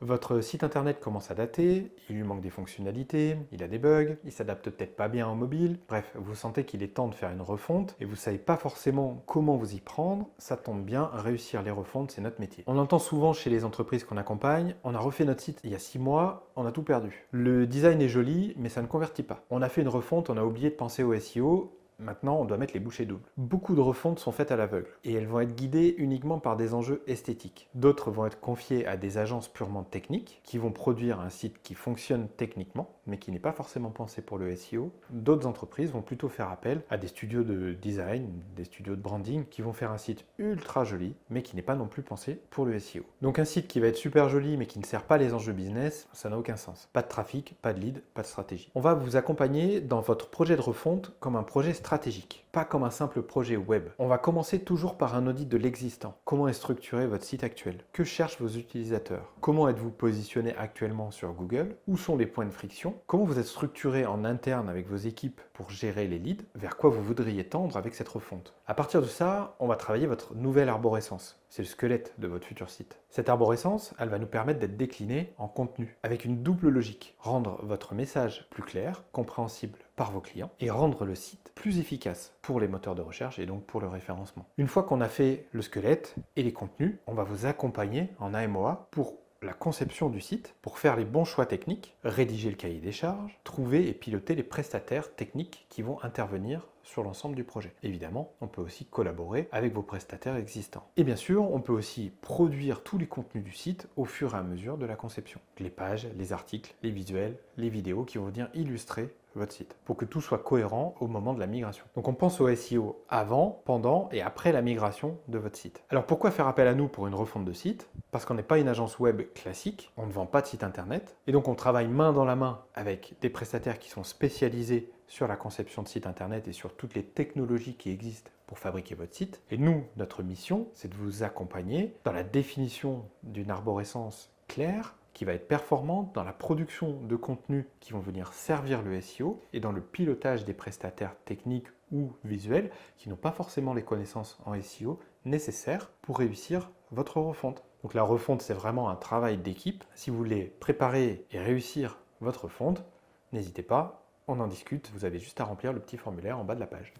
Votre site internet commence à dater, il lui manque des fonctionnalités, il a des bugs, il s'adapte peut-être pas bien en mobile, bref, vous sentez qu'il est temps de faire une refonte et vous savez pas forcément comment vous y prendre, ça tombe bien, réussir les refontes, c'est notre métier. On entend souvent chez les entreprises qu'on accompagne, on a refait notre site il y a 6 mois, on a tout perdu. Le design est joli, mais ça ne convertit pas. On a fait une refonte, on a oublié de penser au SEO, maintenant, on doit mettre les bouchées doubles. Beaucoup de refontes sont faites à l'aveugle et elles vont être guidées uniquement par des enjeux esthétiques. D'autres vont être confiées à des agences purement techniques qui vont produire un site qui fonctionne techniquement mais qui n'est pas forcément pensé pour le SEO. D'autres entreprises vont plutôt faire appel à des studios de design, des studios de branding qui vont faire un site ultra joli mais qui n'est pas non plus pensé pour le SEO. Donc un site qui va être super joli mais qui ne sert pas les enjeux business, ça n'a aucun sens. Pas de trafic, pas de lead, pas de stratégie. On va vous accompagner dans votre projet de refonte comme un projet stratégique, pas comme un simple projet web. On va commencer toujours par un audit de l'existant. Comment est structuré votre site actuel? Que cherchent vos utilisateurs? Comment êtes-vous positionné actuellement sur Google? Où sont les points de friction? Comment vous êtes structuré en interne avec vos équipes pour gérer les leads? Vers quoi vous voudriez tendre avec cette refonte? À partir de ça, on va travailler votre nouvelle arborescence. C'est le squelette de votre futur site. Cette arborescence, elle va nous permettre d'être déclinée en contenu, avec une double logique. Rendre votre message plus clair, compréhensible par vos clients, et rendre le site plus efficace pour les moteurs de recherche et donc pour le référencement. Une fois qu'on a fait le squelette et les contenus, on va vous accompagner en AMOA pour la conception du site, pour faire les bons choix techniques, rédiger le cahier des charges, trouver et piloter les prestataires techniques qui vont intervenir sur l'ensemble du projet. Évidemment, on peut aussi collaborer avec vos prestataires existants. Et bien sûr, on peut aussi produire tous les contenus du site au fur et à mesure de la conception. Les pages, les articles, les visuels, les vidéos qui vont venir illustrer votre site, pour que tout soit cohérent au moment de la migration. Donc on pense au SEO avant, pendant et après la migration de votre site. Alors pourquoi faire appel à nous pour une refonte de site? Parce qu'on n'est pas une agence web classique, on ne vend pas de site internet, et donc on travaille main dans la main avec des prestataires qui sont spécialisés sur la conception de sites internet et sur toutes les technologies qui existent pour fabriquer votre site. Et nous, notre mission, c'est de vous accompagner dans la définition d'une arborescence claire, qui va être performante dans la production de contenus qui vont venir servir le SEO et dans le pilotage des prestataires techniques ou visuels qui n'ont pas forcément les connaissances en SEO nécessaires pour réussir votre refonte. Donc la refonte, c'est vraiment un travail d'équipe. Si vous voulez préparer et réussir votre refonte, n'hésitez pas, on en discute, vous avez juste à remplir le petit formulaire en bas de la page.